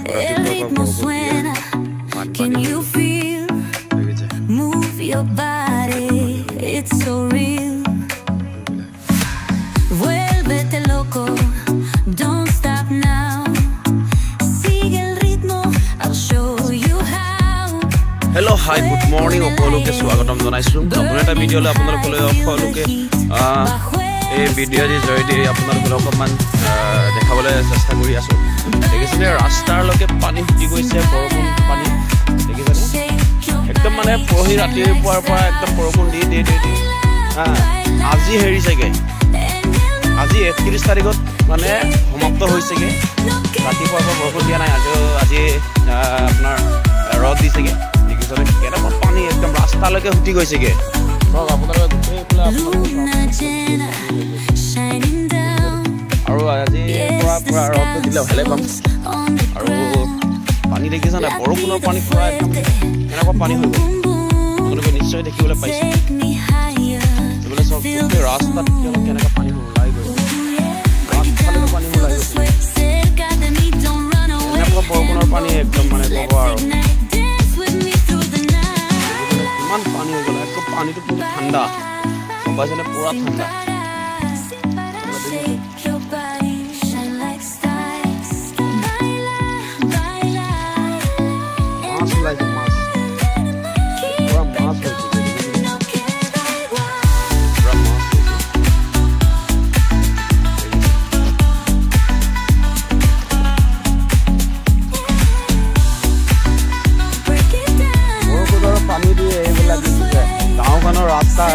El ritmo suena. Can you feel? Move your body. It's so real. Vuélvete loco. Don't stop now. Sigue el ritmo. I'll show you how. Hello, hi, good morning. Okoloke swagatam janaisu. Apuna eta video le apunar kole okoloke এই video দি জয়দি আপোনাৰ অকমান দেখাবলৈ চেষ্টা কৰি আছো দেখিছেনে ৰাস্তাৰ লকে পানী ফুটি গৈছে বৰষুণ পানী দেখিছেনে একদম মানে পৰহি ৰাতিপুৱাৰ পৰা একদম বৰষুণ দি আজি হেৰিছেগে আজি 31 তাৰিখত মানে সমাপ্ত হৈছেগে ৰাতিপুৱাৰ পৰা বৰষুণ দিয়া নাই আজি আপোনাৰ ৰদ দিছেগে দেখিছেনে কেনেকুৱা পানী একদম ৰাস্তালৈকে ফুটি গৈছেগে সব আপোনালোকে গোটেই প্লা আৰু আজি পুৰা ৰদ দিলে ভালে পাম আৰু পানী দেখিছা না বৰষুণৰ পানী পুৰা একদম কেনেকুৱা পানী হৈ গ'ল আপোনালোকে নিশ্চয় দেখিবলৈ পাইছে এইবোলে সব ৰাস্তাত কেনেকুৱা পানী ওলাই গ'ল ৰাস্তালৈ পানী ওলাই গৈছে এনেকুৱা বৰষুণৰ পানী একদম মানে ক'ব আৰু কিমান পানী হৈ গ'ল একদম পানীটো পুৰা ঠাণ্ডা পাইছেনে পুৰা ঠাণ্ডা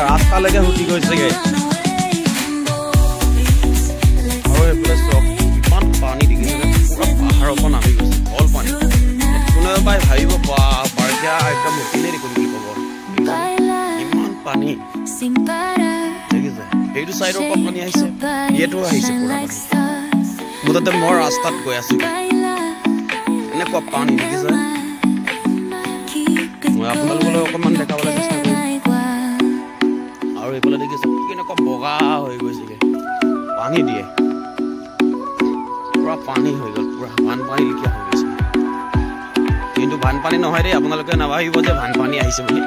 ৰাস্তালৈকে ফুটি গৈছেগে আৰু এইফালে চব ইমান পানী দেখিছে পুৰা পাহাৰৰ পৰা নামি গৈছে অল পানী কোনোবাই ভাবিব বাৰিষা একদম উঠিলে দেখোন বুলি ক'ব ইমান পানী দেখিছে সেইটো চাইডৰ পৰা পানী আহিছে এইটো আহিছে পুৰা মুঠতে মই ৰাস্তাত গৈ আছো এনেকুৱা পানী দেখিছে মই আপোনালোকলৈ অকণমান দেখাবলৈ চেষ্টা কৰিম আৰু এইফালে দেখিছে কেনেকুৱা বগা হৈ গৈছেগে পানী দিয়ে পুৰা পানী হৈ গ'ল পুৰা বানপানী লিখিয়া হৈ গৈছে কিন্তু বানপানী নহয় দেই আপোনালোকে নাভাবিব যে বানপানী আহিছে বুলি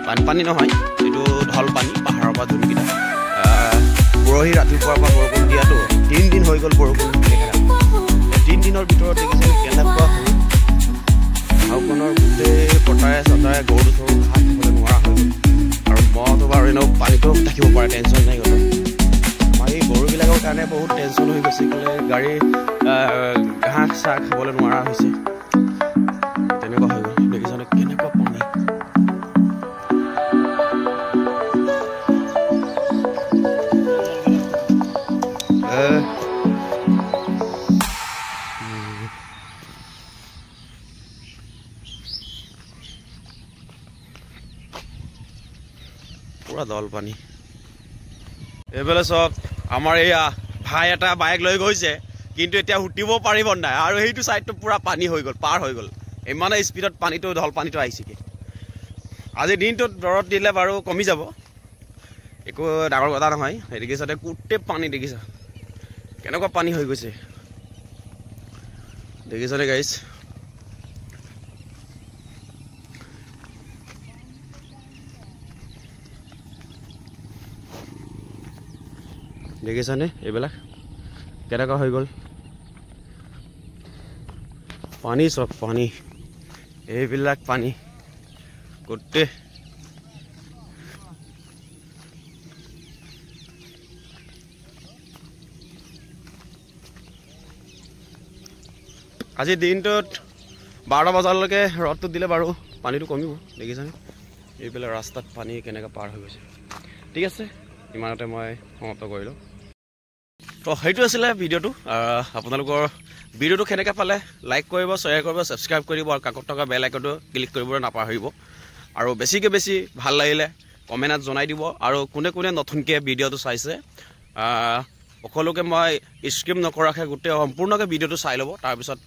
বানপানী নহয় এইটো ঢল পানী পাহাৰৰ পৰা যোনকেইটা পৰহি ৰাতিপুৱাৰ পৰা বৰষুণ দিয়াটো 3 দিন হৈ গ'ল বৰষুণ 3 দিনৰ ভিতৰত দেখিছে কেনেকুৱা হ'ল গাঁওখনৰ গোটেই পথাৰে চথাৰে গৰু চৰু ঘাঁহ খাবলৈ নোৱাৰা হৈ গ'ল আৰু মহটো বাৰু এনেও পানীটো থাকিব পাৰে টেনশ্যন নাই গ'ল আমাৰ এই গৰুবিলাকৰ কাৰণে বহুত টেনশ্যন হৈ গৈছে ক'লে গাড়ী ঘাঁহ চাহ খাবলৈ নোৱাৰা হৈছে তেনেকুৱা হৈ গ'ল দেখিছনে কেনেকুৱা পানী পুৰা দল পানী এইফালে চব আমাৰ এয়া ভাই এটা বাইক লৈ গৈছে কিন্তু এতিয়া উঠিব পাৰিব নাই আৰু সেইটো চাইডটো পুৰা পানী হৈ গ'ল পাৰ হৈ গ'ল ইমানে স্পীডত পানীটো ঢল পানীটো আহিছেগে আজি দিনটোত দৰত দিলে বাৰু কমি যাব একো ডাঙৰ কথা নহয় দেখিছতে গোটেই পানী দেখিছা কেনেকুৱা পানী হৈ গৈছে দেখিছনে গাইছ দেখিছানে এইবিলাক কেনেকুৱা হৈ গ'ল পানী চব পানী এইবিলাক পানী গোটেই আজি দিনটোত 12টা বজালৈকে ৰদটো দিলে বাৰু পানীটো কমিব দেখিছানে এইবিলাক ৰাস্তাত পানী কেনেকৈ পাৰ হৈ গৈছে ঠিক আছে ইমানতে মই সমাপ্ত কৰিলোঁ তো সেইটো আছিলে ভিডিঅ'টো আপোনালোকৰ ভিডিঅ'টো কেনেকৈ পালে লাইক কৰিব শ্বেয়াৰ কৰিব ছাবস্ক্ৰাইব কৰিব আৰু কাষত থকা বেল আইকনটো ক্লিক কৰিবলৈ নাপাহৰিব আৰু বেছিকৈ বেছি ভাল লাগিলে কমেণ্টত জনাই দিব আৰু কোনে কোনে নতুনকৈ ভিডিঅ'টো চাইছে সকলোকে মই স্ক্ৰিপ্ট নকৰাকৈ গোটেই সম্পূৰ্ণকৈ ভিডিঅ'টো চাই ল'ব তাৰপিছত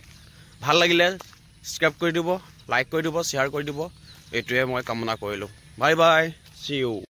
ভাল লাগিলে সাবস্ক্ৰাইব কৰি দিব লাইক কৰি দিব শ্বেয়াৰ কৰি দিব এইটোৱে মই কামনা কৰিলোঁ বাই বাই চি ইউ